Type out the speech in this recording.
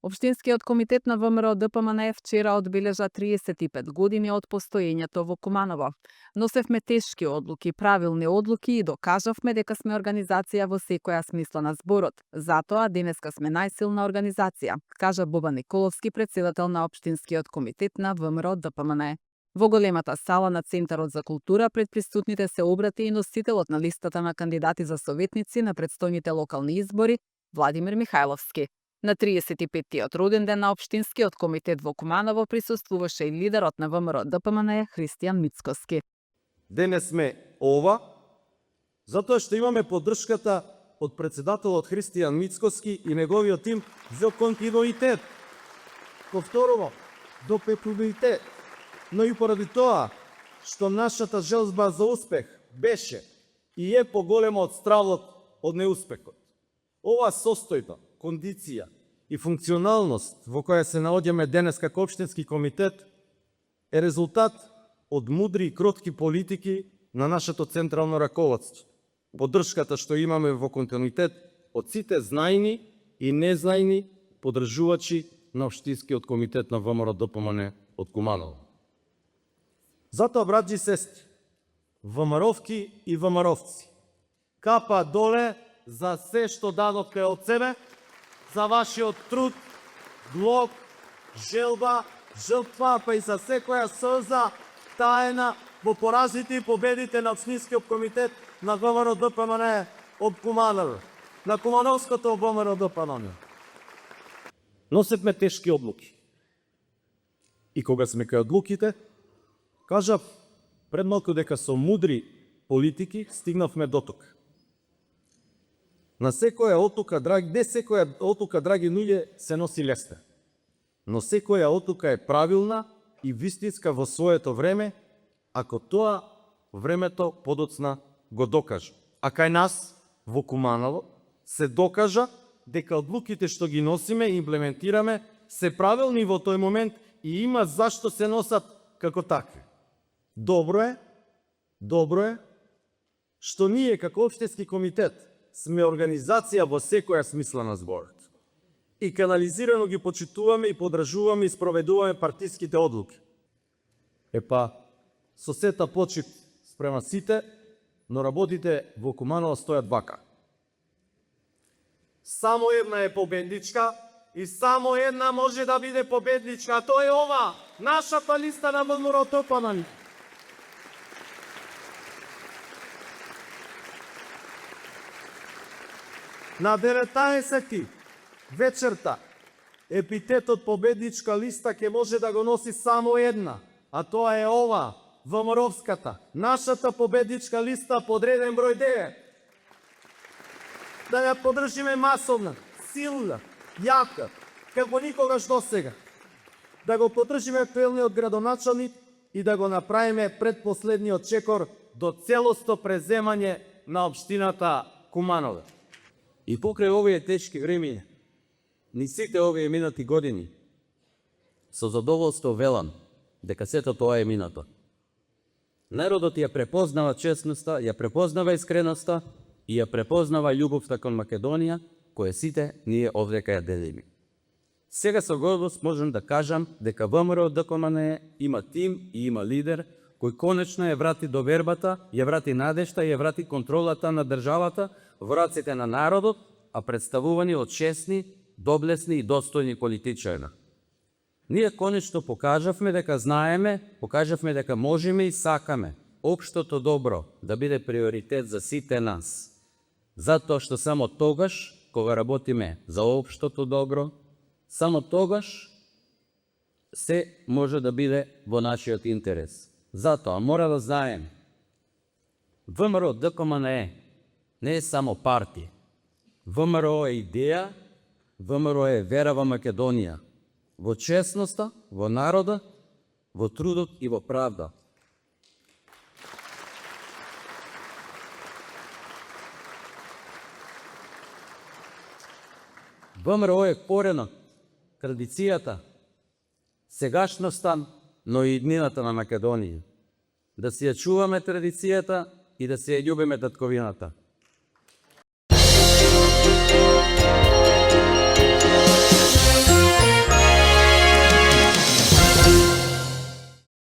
Општинскиот комитет на ВМРО ДПМНЕ вчера одбележа 35 години од постоењето во Куманово. Носевме тешки одлуки, правилни одлуки и докажавме дека сме организација во секоја смисла на зборот. Затоа денеска сме најсилна организација, кажа Боба Николовски, председател на Општинскиот комитет на ВМРО ДПМНЕ. Во големата сала на Центарот за култура пред присутните се обрати и носителот на листата на кандидати за советници на претстојните локални избори Владимир Михајловски. На 35-тиот роден ден на Општинскиот комитет во Куманово присуствуваше и лидерот на ВМРО ДПМНЕ Христијан Мицкоски. Денес сме ова, затоа што имаме поддршката од председателот Христијан Мицкоски и неговиот тим за континуитет. Повторувам, до перпетуитет. Но и поради тоа што нашата желба за успех беше и е поголема од стравот од неуспехот. Ова состојба, кондиција и функционалност во која се наоѓаме денес како Општински комитет е резултат од мудри и кротки политики на нашето централно раководство. Поддршката што имаме во континуитет од сите знајни и незнајни поддржувачи на Општинскиот комитет на ВМРО ДПМНЕ од Куманово. Затоа, браќи и сестри, ВМРО-вки и ВМРО-вци, капа доле за се што дадовте од себе, за вашиот труд, блог, желба, жртва, па и за секоја сълза таена во поразите и победите на Општинскиот комитет на ВМРО ДПМНЕ од Куманово, на Кумановското ВМРО ДПМНЕ. Носевме тешки одлуки. И кога сме кај одлуките, кажав пред малку дека со мудри политики стигнавме до тука. На секоја отлука, не секоја отлука, драги луѓе, се носи лесна. Но секоја отлука е правилна и вистинска во своето време, ако тоа времето подоцна го докаже. А кај нас, во Куманово, се докажа дека одлуките што ги носиме и имплементираме се правилни во тој момент и има зашто се носат како такви. Добро е што ние како Општински комитет сме организација во секоја смисла на зборот. И канализирано ги почитуваме и подржуваме и спроведуваме партиските одлуки. Со сета почит спрема сите, но работите во Куманово стојат вака. Само една е победничка и само една може да биде победничка, а тоа е ова, нашата листа на ВМРО ДПМНЕ. На 19 вечерта епитетот победничка листа ќе може да го носи само една, а тоа е ова, ВМРО-вската, нашата победничка листа под реден број 9. Да ја поддржиме масовна, силна, јака, како никогаш досега. Да го поддржиме актуелниот градоначалник и да го направиме предпоследниот чекор до целосно преземање на општината Куманово. И покрај овие тешки времиња, ни сите овие минати години, со задоволство велам дека сето тоа е минато. Народот ја препознава честноста, ја препознава искреноста и ја препознава љубовта кон Македонија, која сите ние овдека ја делиме. Сега со гордост можам да кажам дека ВМРО ДПМНЕ има тим и има лидер кој конечно ја врати довербата, ја врати надежта и ја врати контролата на државата во раците на народот, а представувани од честни, доблесни и достојни политичари. Ние конечно покажавме дека знаеме, покажавме дека можеме и сакаме општото добро да биде приоритет за сите нас. Затоа што само тогаш, кога работиме за општото добро, само тогаш се може да биде во нашиот интерес. Затоа мора да знаеме, ВМРО ДПМНЕ не е само партија. ВМРО е идеја, ВМРО е вера во Македонија, во честноста, во народа, во трудот и во правда. ВМРО е коренот, традицијата, сегашноста, но и иднината на Македонија. Да си ја чуваме традицијата и да си ја љубиме татковината.